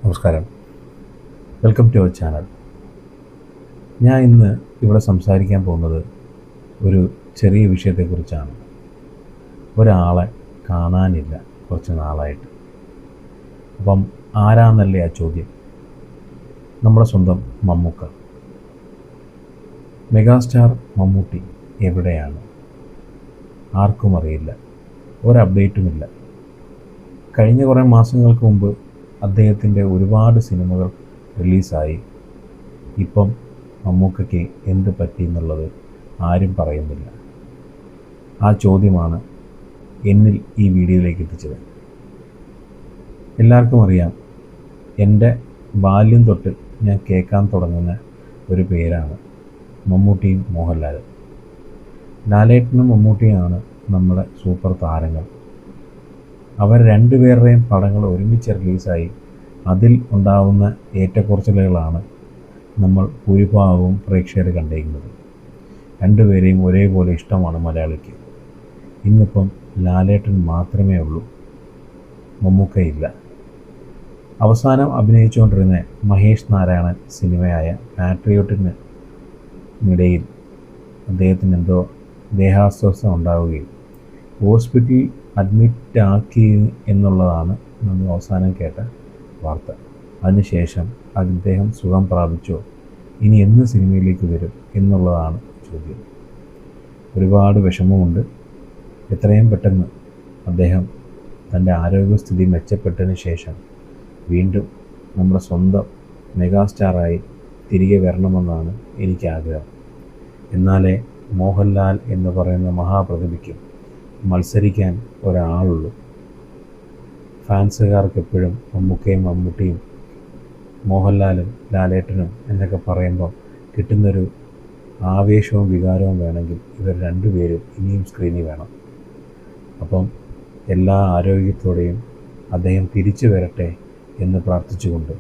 നമസ്കാരം, welcome to our channel. ഞാൻ ഇന്ന് ഇവിടെ സംസാരിക്കാൻ പോകുന്നത് ഒരു ചെറിയ വിഷയത്തെക്കുറിച്ചാണ്. ഒരാളെ കാണാനില്ല കുറച്ച് നാളായിട്ട്. അപ്പം ആരാന്നല്ലേ ആ ചോദ്യം? നമ്മുടെ സ്വന്തം മമ്മൂക്ക, മെഗാസ്റ്റാർ മമ്മൂട്ടി എവിടെയാണ്? ആർക്കും അറിയില്ല, ഒരു അപ്ഡേറ്റുമില്ല. കഴിഞ്ഞ കുറേ മാസങ്ങൾക്ക് മുമ്പ് അദ്ദേഹത്തിൻ്റെ ഒരുപാട് സിനിമകൾ റിലീസായി. ഇപ്പം മമ്മൂക്കയ്ക്ക് എന്ത് പറ്റി എന്നുള്ളത് ആരും പറയുന്നില്ല. ആ ചോദ്യമാണ് എന്നിൽ ഈ വീഡിയോയിലേക്ക് എത്തിച്ചത്. എല്ലാവർക്കും അറിയാം, എൻ്റെ ബാല്യം തൊട്ട് ഞാൻ കേൾക്കാൻ തുടങ്ങുന്ന ഒരു പേരാണ് മമ്മൂട്ടിയും മോഹൻലാലും. ലാലേട്ടനും മമ്മൂട്ടിയാണ് നമ്മുടെ സൂപ്പർ താരങ്ങൾ. അവർ രണ്ടുപേരുടെയും പടങ്ങൾ ഒരുമിച്ച് റിലീസായി അതിൽ ഉണ്ടാവുന്ന ഏറ്റക്കുറച്ചിലുകളാണ് നമ്മൾ ഭൂരിഭാഗവും പ്രേക്ഷകർ കണ്ടിരിക്കുന്നത്. രണ്ടുപേരെയും ഒരേപോലെ ഇഷ്ടമാണ് മലയാളിക്ക്. ഇന്നിപ്പം ലാലേട്ടൻ മാത്രമേ ഉള്ളൂ, മമ്മൂക്കയില്ല. അവസാനം അഭിനയിച്ചുകൊണ്ടിരുന്ന മഹേഷ് നാരായണൻ സിനിമയായ പാട്രിയോട്ടിന് ഇടയിൽ അദ്ദേഹത്തിന് എന്തോ ദേഹാസ്വസ്ഥ ഉണ്ടാവുകയും ഹോസ്പിറ്റലിൽ അഡ്മിറ്റ് ആക്കി എന്നുള്ളതാണ് നമ്മൾ അവസാനം കേട്ട വാർത്ത. അതിനുശേഷം അദ്ദേഹം സുഖം പ്രാപിച്ചോ, ഇനി എന്ന് സിനിമയിലേക്ക് വരും എന്നുള്ളതാണ് ചോദ്യം. ഒരുപാട് വിഷമമുണ്ട്. എത്രയും പെട്ടെന്ന് അദ്ദേഹം തൻ്റെ ആരോഗ്യസ്ഥിതി മെച്ചപ്പെട്ടതിന് ശേഷം വീണ്ടും നമ്മുടെ സ്വന്തം മെഗാസ്റ്റാറായി തിരികെ വരണമെന്നാണ് എനിക്ക് ആഗ്രഹം. എന്നാലേ മോഹൻലാൽ എന്ന് പറയുന്ന മഹാപ്രതിഭയ്ക്കും മത്സരിക്കാൻ ഒരാളുള്ളൂ. ഫാൻസുകാർക്ക് എപ്പോഴും മമ്മൂട്ടിയും മോഹൻലാലും ലാലേട്ടനും എന്നൊക്കെ പറയുമ്പോൾ കിട്ടുന്നൊരു ആവേശവും വികാരവും വേണമെങ്കിൽ ഇവർ രണ്ടുപേരും ഇനിയും സ്ക്രീനിൽ വേണം. അപ്പം എല്ലാ ആരോഗ്യത്തോടെയും അദ്ദേഹം തിരിച്ചു വരട്ടെ എന്ന് പ്രാർത്ഥിച്ചുകൊണ്ട്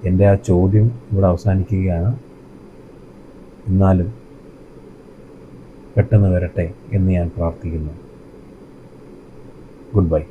എൻ്റെ ആ ചോദ്യം ഇവിടെ അവസാനിക്കുകയാണ്. എന്നാലും പെട്ടെന്ന് വരട്ടെ എന്ന് ഞാൻ പ്രാർത്ഥിക്കുന്നു. Good bye.